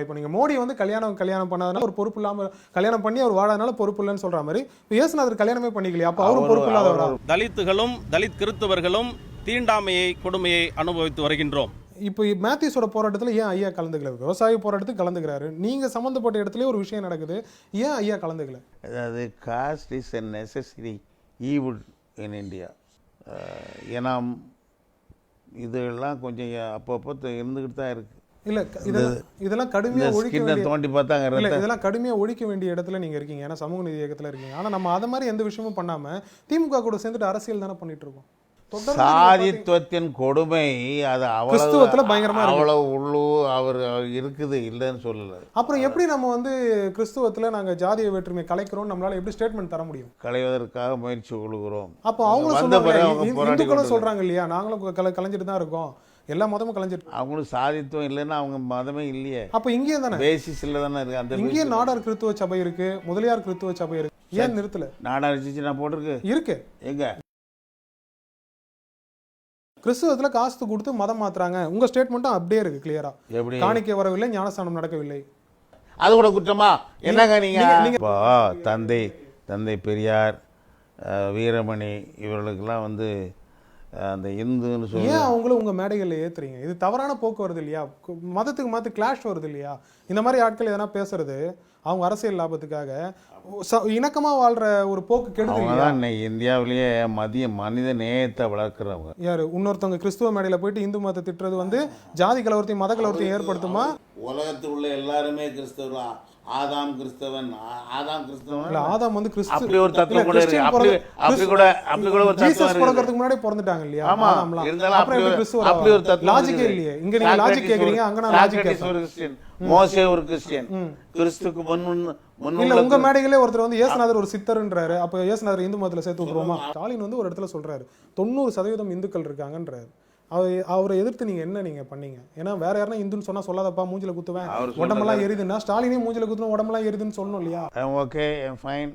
இப்போ நீங்க மோடி வந்து கல்யாணம் பண்ணாதனால ஒரு பொறுப்பு இல்லாம கல்யாணம் பண்ணி அவர் வாழாதனால பொறுப்பு இல்லைன்னு சொல்ற மாதிரி இயேசுநாதர் கல்யாணமே பண்ணிக்கலையா? அப்ப அவரும் பொறுப்பு இல்லாதவரா? தலித்துகளும் தலித் கிறிஸ்தவர்களும் தீண்டாமையை கொடுமையை அனுபவித்து வருகின்றோம். இப்போ மேத்யூஸோட போராட்டத்தில் ஏன் ஐயா கலந்துக்கல? விவசாய போராட்டத்துக்கு கலந்துக்கிறாரு. நீங்க சம்பந்தப்பட்ட இடத்துல ஒரு விஷயம் நடக்குது, ஏன் ஐயா கலந்துக்கல? அதாவது cost is a necessary evil in India. ஏன்னா இதெல்லாம் கொஞ்சம் அப்பப்போ இருந்துக்கிட்டு தான் இருக்கு. இல்ல இதெல்லாம் கடுமையா ஒழிக்க வேண்டிய தோண்டி பார்த்தாங்க. இல்ல இதெல்லாம் கடுமையா ஒழிக்க வேண்டிய இடத்துல நீங்க இருக்கீங்க. ஏன்னா சமூக நீதி இயக்கத்துல இருக்கீங்க. ஆனா நம்ம அத மாதிரி எந்த விஷயமும் பண்ணாம திமுக கூட சேர்ந்துட்டு அரசியல் தானே பண்ணிட்டு இருக்கோம். சாதித்துவத்தின் கொடுமை அது கிறிஸ்துவத்துல பயங்கரமா அவ்வளவு உள்ளு அவர் இருக்குது இல்லைன்னு சொல்லல. அப்புறம் எப்படி நம்ம வந்து கிறிஸ்துவத்துல நாங்க ஜாதிய வேற்றுமை கலைக்கிறோம், நம்மளால எப்படி ஸ்டேட்மெண்ட் தர முடியும்? களைவதற்காக முயற்சி கொள்கிறோம். அப்போ அவங்களும் சொல்றாங்க, இந்துக்களும் சொல்றாங்க இல்லையா, நாங்களும் கலைஞ்சிட்டு தான் இருக்கோம், எல்லா மதமும் கலைஞ்சிட்டு. அவங்களுக்கு சாதித்துவம் இல்லைன்னா அவங்க மதமே இல்லையே. அப்ப இங்கேயே தானே பேசிஸ்ல தானே இருக்கு. அந்த இங்கேயே நாடார் கிறிஸ்துவ சபை இருக்கு, முதலியார் கிறிஸ்துவ சபை இருக்கு. ஏன் நிறுத்தல? நாடார் நான் போட்டிருக்கு இருக்கு. எங்க கிறிஸ்துவத்துல காசு கொடுத்து மதம் மாத்துறாங்க. உங்க ஸ்டேட்மெண்ட்டும் அப்படியே இருக்கு கிளியரா. காணிக்கை வரவில்லை, ஞானஸ்தானம் நடக்கவில்லை. அது கூட குற்றமா? என்னங்க நீங்க தந்தை பெரியார், வீரமணி இவர்களுக்கெல்லாம் வந்து அந்த இந்துன்னு சொல்லி ஏன் அவங்களும் உங்க மேடைகளில் ஏத்துறீங்க? இது தவறான போக்கு வருது இல்லையா? மதத்துக்கு மத கிளாஷ் வருது இல்லையா? இந்த மாதிரி ஆட்கள் எதனா பேசுறது அவங்க அரசியல் லாபத்துக்காக இணக்கமா வாழ்ற ஒரு போக்கு கெடுது. இன்னைக்கு இந்தியாவிலேயே மனித நேயத்தை வளர்க்குறவங்க யாரு? இன்னொருத்தவங்க கிறிஸ்துவ மேடையில போயிட்டு இந்து மதத்தை திட்டுறது வந்து ஜாதி கலவரத்தையும் மத கலவரத்தையும் ஏற்படுத்துமா? உலகத்தில் உள்ள எல்லாருமே கிறிஸ்தவர்களா? ஆதாம் கிறிஸ்தவன் ஆதாம் வந்து அப்படி ஒரு தத்துவம் கூட இருக்கு. அப்படி கூட ஒரு ஜீசஸ் பிறக்கிறதுக்கு முன்னாடி பிறந்துட்டாங்க இல்லையா? அப்புறம் எப்படி கிறிஸ்துவ? அப்படி ஒரு தத்துவம் லாஜிக்கே இல்லையே. இங்க நீங்க லாஜிக் கேக்குறீங்க, அங்க நான் லாஜிக் கேக்குறேன். மோசே ஒரு கிறிஸ்டியன், கிறிஸ்துக்கு முன் இல்ல உங்க மேடைகளே ஒருத்தர் வந்து இயேசுநாதர் ஒரு சித்தர்ன்றாரு. அப்ப இயேசுநாதர் இந்து மதத்துல சேர்த்து விட்டுருவோமா? ஸ்டாலின் வந்து ஒரு இடத்துல சொல்றாரு 90% இந்துக்கள் இருக்காங்கன்றாரு. அவரை எதிர்த்து நீங்க பண்ணீங்க. ஏன்னா வேற யாருன்னா இந்துன்னு சொன்னா சொல்லாதப்பா, மூஞ்சில குத்துவேன், உடம்பெல்லாம் எரியுதுன்னா ஸ்டாலினே மூஞ்சில குத்துனா உடம்பெல்லாம் எரியுதுன்னு சொல்லணும் இல்லையா? Okay, fine.